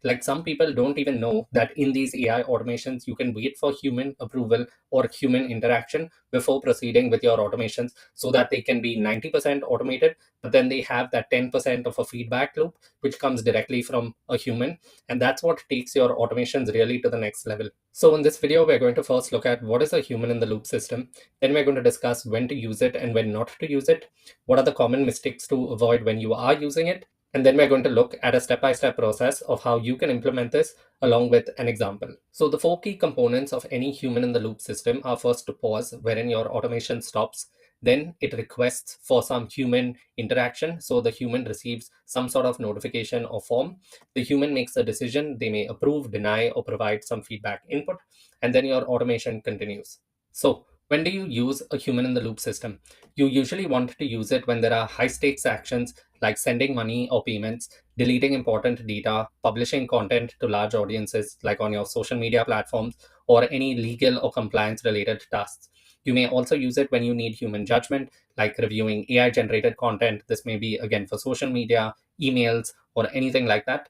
Like some people don't even know that in these AI automations, you can wait for human approval or human interaction before proceeding with your automations so that they can be 90% automated, but then they have that 10% of a feedback loop, which comes directly from a human. And that's what takes your automations really to the next level. So in this video, we're going to first look at what is a human in the loop system. Then we're going to discuss when to use it and when not to use it. What are the common mistakes to avoid when you are using it? And then we're going to look at a step-by-step process of how you can implement this along with an example. So the four key components of any human in the loop system are first to pause, wherein your automation stops. Then it requests for some human interaction. So the human receives some sort of notification or form. The human makes a decision. They may approve, deny, or provide some feedback input. And then your automation continues. So when do you use a human in the loop system? You usually want to use it when there are high stakes actions like sending money or payments, deleting important data, publishing content to large audiences like on your social media platforms, or any legal or compliance related tasks. You may also use it when you need human judgment, like reviewing AI generated content. This may be again for social media, emails, or anything like that.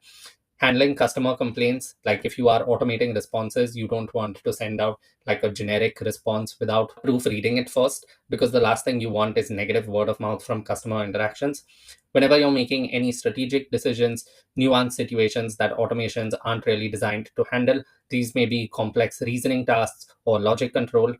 Handling customer complaints, like if you are automating responses, you don't want to send out like a generic response without proofreading it first, because the last thing you want is negative word of mouth from customer interactions. Whenever you're making any strategic decisions, nuanced situations that automations aren't really designed to handle, these may be complex reasoning tasks or logic control.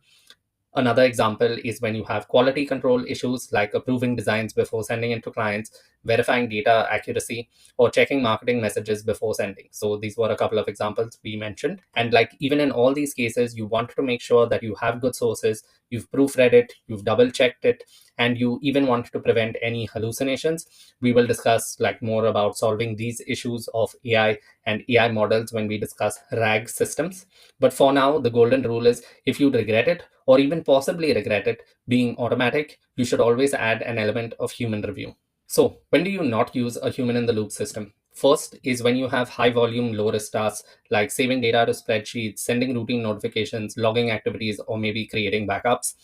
Another example is when you have quality control issues like approving designs before sending it to clients, verifying data accuracy, or checking marketing messages before sending. So these were a couple of examples we mentioned. And like even in all these cases, you want to make sure that you have good sources, you've proofread it, you've double checked it, and you even want to prevent any hallucinations. We will discuss like more about solving these issues of AI and AI models when we discuss RAG systems. But for now, the golden rule is if you regret it, or even possibly regret it being automatic, you should always add an element of human review. So when do you not use a human in the loop system? First is when you have high volume, low risk tasks like saving data to spreadsheets, sending routine notifications, logging activities, or maybe creating backups.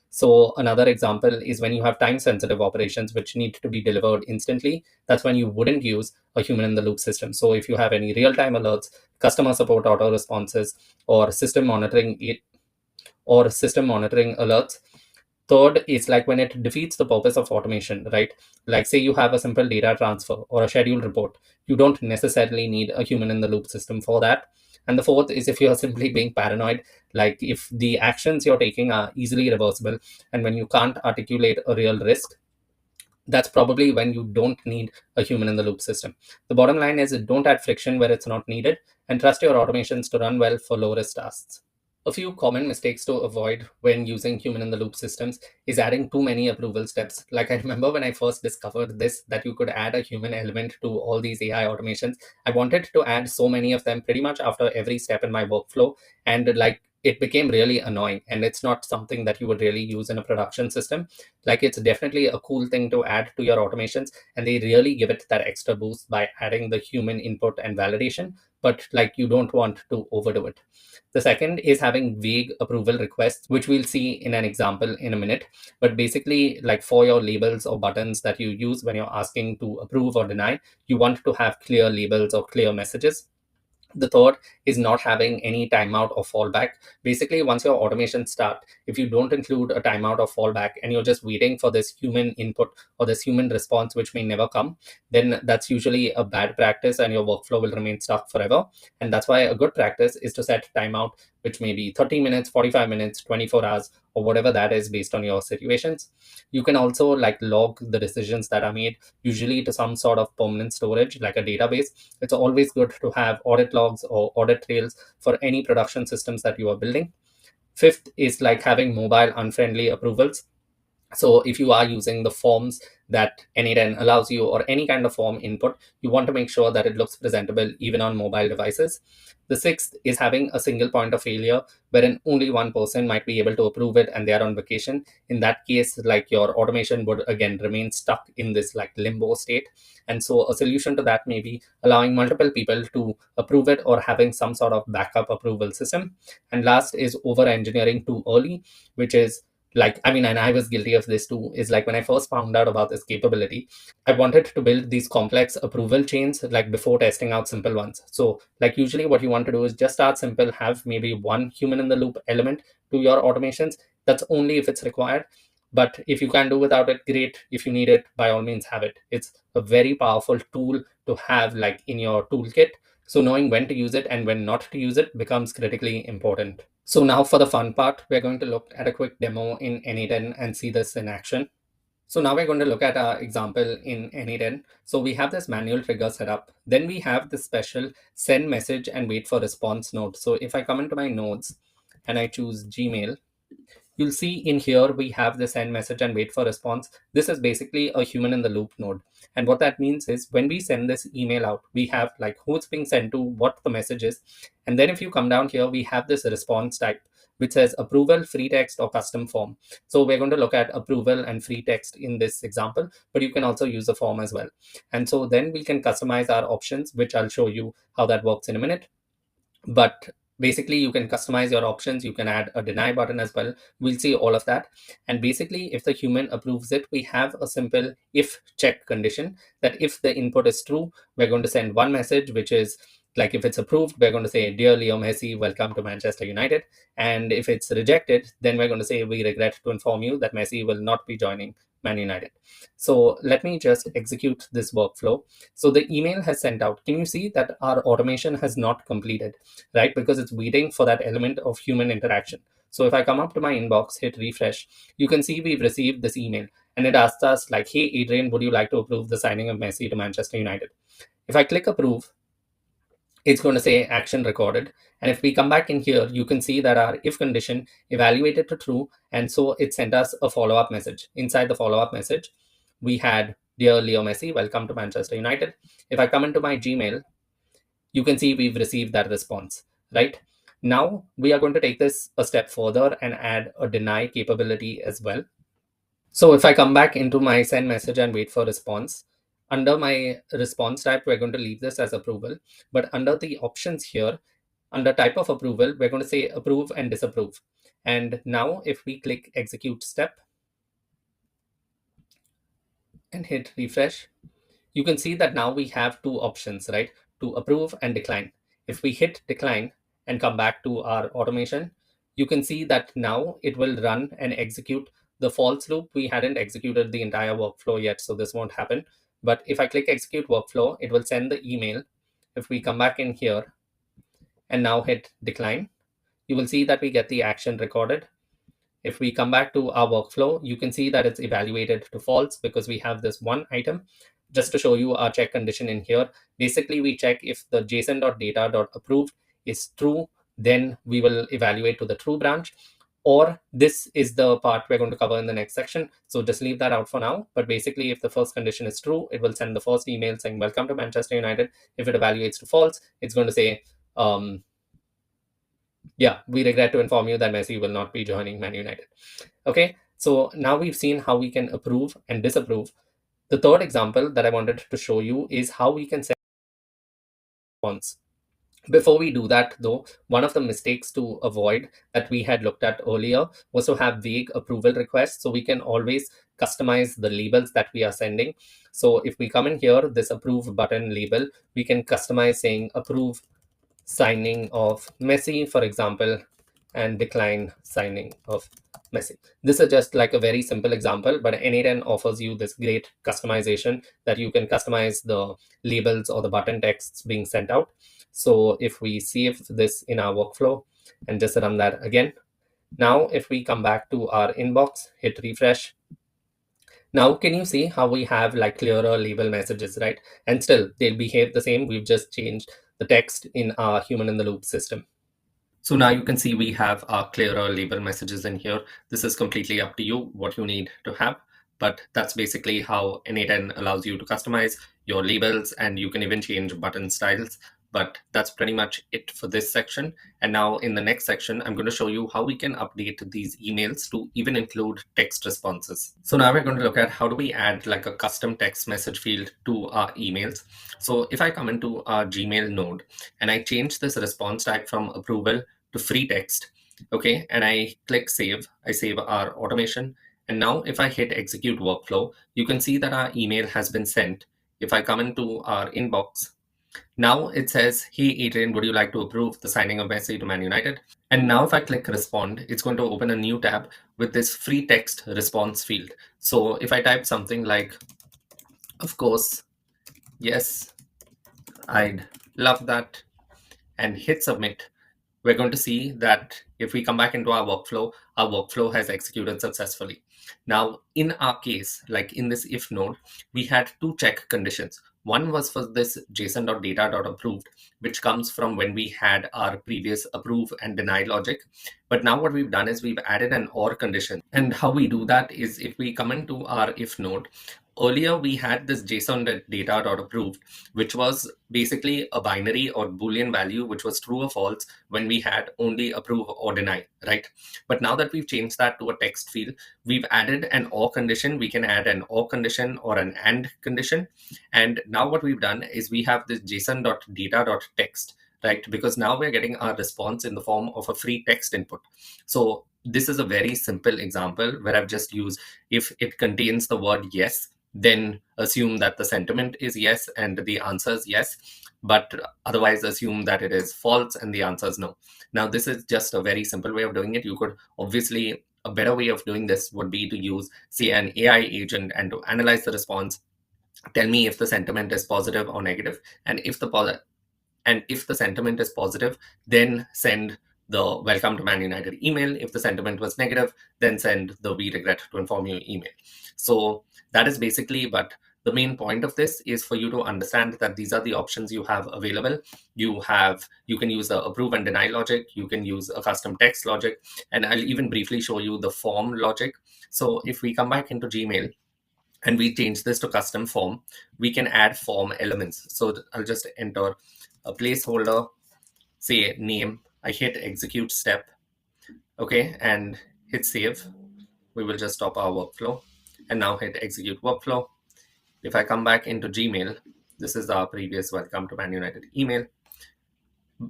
So another example is when you have time sensitive operations which need to be delivered instantly. That's when you wouldn't use a human in the loop system. So if you have any real time alerts, customer support auto responses, or system monitoring alerts. Third is like when it defeats the purpose of automation, right? Like say you have a simple data transfer or a scheduled report. You don't necessarily need a human in the loop system for that. And the fourth is if you're simply being paranoid, like if the actions you're taking are easily reversible and when you can't articulate a real risk, that's probably when you don't need a human in the loop system. The bottom line is don't add friction where it's not needed and trust your automations to run well for low risk tasks. A few common mistakes to avoid when using human in the loop systems is adding too many approval steps. Like I remember when I first discovered this, that you could add a human element to all these AI automations. I wanted to add so many of them pretty much after every step in my workflow. And like it became really annoying, and it's not something that you would really use in a production system. Like it's definitely a cool thing to add to your automations, and they really give it that extra boost by adding the human input and validation, but like you don't want to overdo it. The second is having vague approval requests, which we'll see in an example in a minute. But basically, like for your labels or buttons that you use when you're asking to approve or deny, you want to have clear labels or clear messages. The third is not having any timeout or fallback. Basically, once your automation start, if you don't include a timeout or fallback and you're just waiting for this human input or this human response, which may never come, then that's usually a bad practice and your workflow will remain stuck forever. And that's why a good practice is to set timeout, which may be 30 minutes, 45 minutes, 24 hours, or whatever that is based on your situations. You can also like log the decisions that are made, usually to some sort of permanent storage like a database. It's always good to have audit logs or audit trails for any production systems that you are building. Fifth is like having mobile unfriendly approvals. So if you are using the forms that N8N allows you or any kind of form input, you want to make sure that it looks presentable even on mobile devices. The sixth is having a single point of failure wherein only one person might be able to approve it and they are on vacation. In that case, like your automation would again remain stuck in this like limbo state. And so a solution to that may be allowing multiple people to approve it or having some sort of backup approval system. And last is over engineering too early, which is Like, I mean, and I was guilty of this too, is like when I first found out about this capability, I wanted to build these complex approval chains like before testing out simple ones. So like usually what you want to do is just start simple, have maybe one human in the loop element to your automations. That's only if it's required. But if you can do without it, great. If you need it, by all means have it. It's a very powerful tool to have like in your toolkit. So knowing when to use it and when not to use it becomes critically important. So now for the fun part, we're going to look at a quick demo in N8N and see this in action. So now we're going to look at our example in N8N. So we have this manual trigger set up. Then we have this special send message and wait for response node. So if I come into my nodes and I choose Gmail, you'll see in here we have the send message and wait for response. This is basically a human in the loop node. And what that means is when we send this email out, we have like who it's being sent to, what the message is. And then if you come down here, we have this response type, which says approval, free text, or custom form. So we're going to look at approval and free text in this example, but you can also use a form as well. And so then we can customize our options, which I'll show you how that works in a minute. But basically you can customize your options. You can add a deny button as well. We'll see all of that. And basically if the human approves it, we have a simple if check condition that if the input is true, we're going to send one message, which is like if it's approved, we're going to say, dear Leo Messi, welcome to Manchester United. And if it's rejected, then we're going to say, we regret to inform you that Messi will not be joining Man United. So let me just execute this workflow. So the email has sent out. Can you see that our automation has not completed, right? Because it's waiting for that element of human interaction. So if I come up to my inbox, hit refresh, you can see we've received this email and it asks us like, hey, Adrian, would you like to approve the signing of Messi to Manchester United? If I click approve, it's going to say action recorded. And if we come back in here, you can see that our if condition evaluated to true. And so it sent us a follow-up message. Inside the follow-up message, we had, dear Leo Messi, welcome to Manchester United. If I come into my Gmail, you can see we've received that response, right? Now we are going to take this a step further and add a deny capability as well. So if I come back into my send message and wait for response, under my response type, we're going to leave this as approval. But under the options here, under type of approval, we're going to say approve and disapprove. And now if we click execute step and hit refresh, you can see that now we have two options, right? To approve and decline. If we hit decline and come back to our automation, you can see that now it will run and execute the false loop. We hadn't executed the entire workflow yet, so this won't happen. But if I click execute workflow, it will send the email. If we come back in here and now hit decline, you will see that we get the action recorded. If we come back to our workflow, you can see that it's evaluated to false because we have this one item. Just to show you our check condition in here, basically we check if the json.data.approved is true, then we will evaluate to the true branch, or this is the part we're going to cover in the next section. So just leave that out for now. But basically, if the first condition is true, it will send the first email saying, welcome to Manchester United. If it evaluates to false, it's going to say, yeah, we regret to inform you that Messi will not be joining Man United. Okay, so now we've seen how we can approve and disapprove. The third example that I wanted to show you is how we can set response. Before we do that, though, one of the mistakes to avoid that we had looked at earlier was to have vague approval requests. So we can always customize the labels that we are sending. So if we come in here, this approve button label, we can customize saying approve signing of Messi, for example, and decline signing of Messi. This is just like a very simple example, but N8N offers you this great customization that you can customize the labels or the button texts being sent out. So if we save this in our workflow and just run that again, now if we come back to our inbox, hit refresh, now can you see how we have like clearer label messages, right? And still they'll behave the same. We've just changed the text in our human in the loop system. So now you can see we have our clearer label messages in here. This is completely up to you what you need to have, but that's basically how N8N allows you to customize your labels, and you can even change button styles. But that's pretty much it for this section. And now in the next section, I'm going to show you how we can update these emails to even include text responses. So now we're going to look at how do we add like a custom text message field to our emails. So if I come into our Gmail node and I change this response type from approval to free text, Okay, and I click save. I save our automation. And now if I hit execute workflow, you can see that our email has been sent. If I come into our inbox, now it says, hey Adrian, would you like to approve the signing of Messi to Man United? And now if I click respond, it's going to open a new tab with this free text response field. So if I type something like, of course, yes, I'd love that, and hit submit, we're going to see that if we come back into our workflow has executed successfully. Now, in our case, like in this if node, we had two check conditions. One was for this json.data.approved, which comes from when we had our previous approve and deny logic. But now what we've done is we've added an or condition. And how we do that is if we come into our if node, earlier we had this json.data.approved, which was basically a binary or Boolean value, which was true or false when we had only approve or deny, right? But now that we've changed that to a text field, we've added an or condition. We can add an or condition or an and condition. And now what we've done is we have this json.data.text, right? Because now we're getting our response in the form of a free text input. So this is a very simple example where I've just used if it contains the word yes, then assume that the sentiment is yes and the answer is yes, but otherwise assume that it is false and the answer is no. Now, this is just a very simple way of doing it. You could obviously, a better way of doing this would be to use, say, an AI agent and to analyze the response, tell me if the sentiment is positive or negative, and if the sentiment is positive, then send the welcome to Man United email. If the sentiment was negative, then send the we regret to inform you email. So that is basically, but the main point of this is for you to understand that these are the options you have available. You can use the approve and deny logic. You can use a custom text logic, and I'll even briefly show you the form logic. So if we come back into Gmail, and we change this to custom form, we can add form elements. So I'll just enter a placeholder, say name, I hit execute step, okay, and hit save. We will just stop our workflow and now hit execute workflow. If I come back into Gmail, this is our previous welcome to Man United email.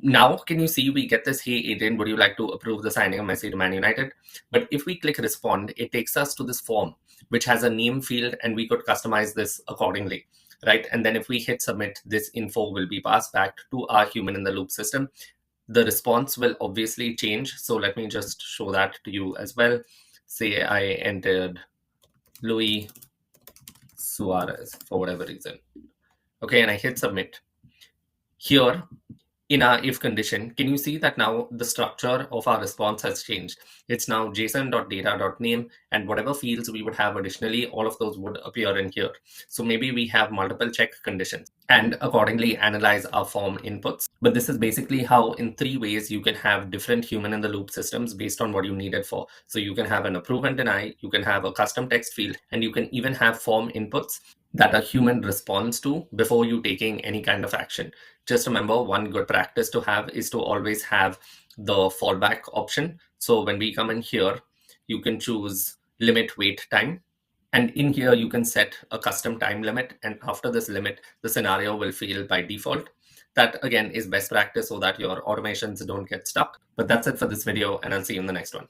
Now, can you see we get this, hey Adrian, would you like to approve the signing of Messi to Man United? But if we click respond, it takes us to this form, which has a name field, and we could customize this accordingly, right? And then if we hit submit, this info will be passed back to our human in the loop system. The response will obviously change. So let me just show that to you as well. Say I entered Luis Suarez for whatever reason. Okay, and I hit submit. Here, in our if condition, can you see that now the structure of our response has changed? It's now json.data.name, and whatever fields we would have additionally, all of those would appear in here. So maybe we have multiple check conditions and accordingly analyze our form inputs. But this is basically how in 3 ways you can have different human in the loop systems based on what you need it for. So you can have an approve and deny, you can have a custom text field, and you can even have form inputs that a human responds to before you taking any kind of action. Just remember, one good practice to have is to always have the fallback option. So when we come in here, you can choose limit wait time. And in here, you can set a custom time limit. And after this limit, the scenario will fail by default. That again is best practice so that your automations don't get stuck. But that's it for this video, and I'll see you in the next one.